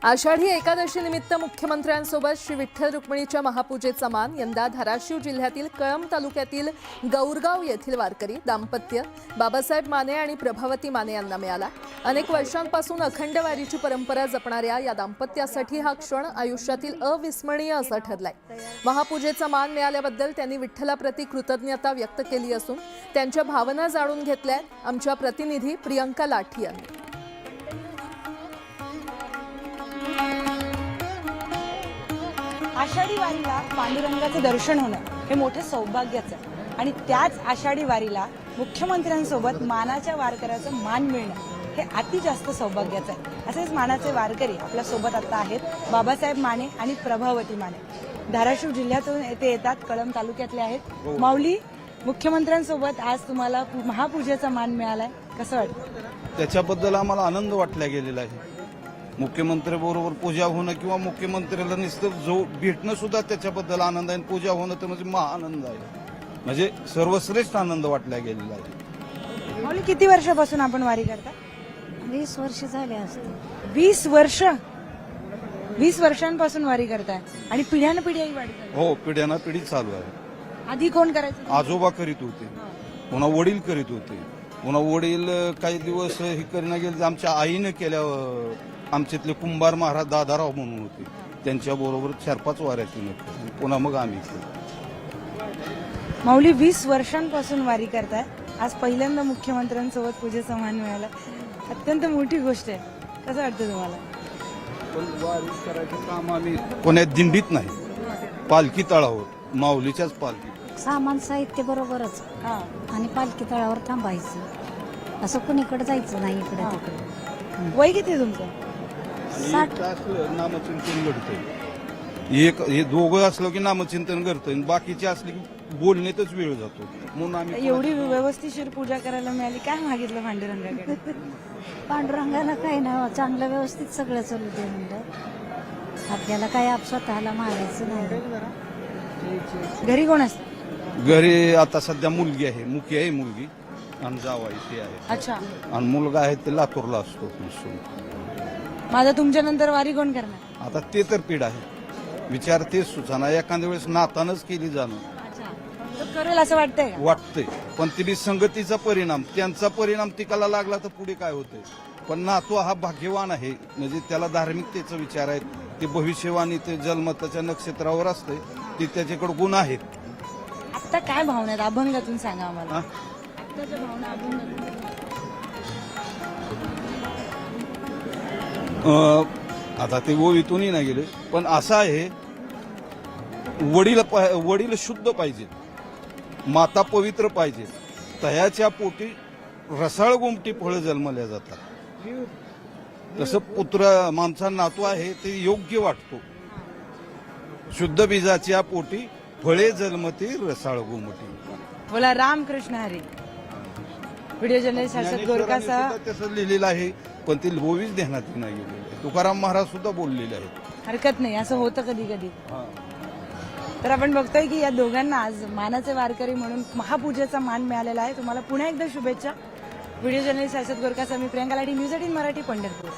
आषाढी एकादशी निमित्त मुख्यमंत्र्यांसोबत श्री विठ्ठल रुक्मिणीच्या महापूजेचा मान यंदा धाराशिव जिल्ह्यातील कळंब तालुक्यातील गौरगाव येथील वारकरी दाम्पत्य बाबासाहेब माने आणि प्रभावती माने यांना मिळाला। अनेक वर्षांपासून अखंड वारीची परंपरा जपणाऱ्या या दाम्पत्यासाठी हा क्षण आयुष्यातील अविस्मरणीय असा ठरलाय। महापूजेचा मान मिळाल्याबद्दल त्यांनी विठ्ठलाप्रती कृतज्ञता व्यक्त केली असून त्यांच्या भावना जाणून घेतल्या आमच्या प्रतिनिधी प्रियंका लाठी यांनी। आषाढी वारीला पांडुरंगाचे दर्शन होणं हे मोठे सौभाग्याचं आहे आणि त्याच आषाढी वारीला मुख्यमंत्र्यांसोबत मानाच्या वारकऱ्याचं मान मिळणं हे अति जास्त सौभाग्याचं आहे। असेच मानाचे वारकरी आपल्या सोबत आता आहेत बाबासाहेब माने आणि प्रभावती माने। धाराशिव जिल्ह्यातून येथे येतात, कळंब तालुक्यातले आहेत। माऊली, मुख्यमंत्र्यांसोबत आज तुम्हाला महापूजेचा मान मिळालाय, कसं वाटतं? त्याच्याबद्दल आम्हाला आनंद वाटला गेलेला आहे। मुख्यमंत्र्यांबरोबर पूजा होणं किंवा मुख्यमंत्र्याला नुसतं जो भेटणं सुद्धा त्याच्याबद्दल आनंद आहे। पूजा होणं तर म्हणजे महाआनंद आहे, म्हणजे सर्वश्रेष्ठ आनंद वाटला गेलेला आहे। माऊली, किती वर्षापासून आपण वारी करता? 20 वर्ष झाले असते। 20 वर्ष? 20 वर्षांपासून वारी करताय आणि पिढ्यानं पिढी ही वारी करताय? हो, पिढ्याना पिढी चालू आहे। आधी कोण करायचं? आजोबा करीत होते, पुन्हा वडील करीत होते, पुन्हा वडील काही दिवस हे करणं गेले। आमच्या आईनं केल्यावर आमच्यातले कुंभार महाराज दादाराव म्हणून होते, त्यांच्या बरोबर 4-5 वाऱ्या केल्या, पुन्हा मग आम्ही केलं। माऊली, 20 वर्षांपासून वारी करताय, आज पहिल्यांदा मुख्यमंत्र्यांसोबत पूजेचा मान मिळाला, अत्यंत मोठी गोष्ट आहे। कसं वाटतं तुम्हाला? पण वारी करायचं काम आम्ही कोण्या दिंडीत नाही, पालखी तळावर, माऊलीच्याच पालखी। सामान साहित्य बरोबरच आणि पालखी तळावर थांबायचं, असं कुणीकडे जायचं नाही इकडे तिकडे। वय किती आहे तुमचं? नामचिंतन घडतंय, एक हे दोघं असलं की नामचिंतन घडतंय, बाकीचे असले की बोलण्यातच वेळ जातो, म्हणून आम्ही एवढी व्यवस्थितशीर पूजा करायला मिळाली, काय मागितलं पांडुरंगाकडे? पांडुरंगाला काही ना, चांगलं व्यवस्थित सगळं चालू दे म्हणलं, आपल्याला काय स्वतःला मागायचं नाही। घरी कोण असतं? घरी आता सध्या मुलगी आहे, मुखी आहे मुलगी, आणि जावा इथे आहे। अच्छा, आणि मुलगा आहे ते लातूरला असतो। माझा तुमच्या नंतर वारी कोण करणार? आता ते तर पीड आहे, विचार तेच सुचाना, एखाद्या वेळेस नातानच केली जाणं तो करेल असं वाटतंय का? वाटतंय, पण ती संगतीचा परिणाम, त्यांचा परिणाम तिकाला लागला तर पुढे काय होतंय। पण नातू हा भाग्यवान आहे, म्हणजे त्याला धार्मिकतेचा विचार आहे, ते भविष्यवाणी, ते जन्मताच्या नक्षत्रावर असते, ते त्याच्याकडे गुण आहेत। आता काय भावना आहेत अभंगातून सांगा आम्हाला। आत्ताच्या भावना अभंगातून आता ते ओळीतूनही नाही गेले, पण असं आहे, वडील शुद्ध पाहिजेत, माता पवित्र पाहिजे, तयाच्या पोटी रसाळ गोमटी फळं जन्मल्या जातात, तसं पुत्र माणसा नातू आहे ते योग्य वाटतो। शुद्ध बीजाच्या पोटी फळे जन्मती रसाळ गोमटी। बोला रामकृष्ण हरी। व्हिडिओ जर्नलिस्ट हर्षद गोरकासह तसं लिहिलेलं आहे, पण ते लोवीच ध्यानात नाही गेलेलं आहे। तुकाराम महाराज सुद्धा बोललेले आहेत। हरकत नाही, असं होतं कधी कधी। तर आपण बघतोय की या दोघांना आज मानाचे वारकरी म्हणून महापूजेचा मान मिळालेला आहे। तुम्हाला पुन्हा एकदा शुभेच्छा। व्हिडिओ जर्नलिस्ट हर्षद गोरकासह मी प्रियंका लाठी, न्यूज 18 मराठी, पंढरपूर।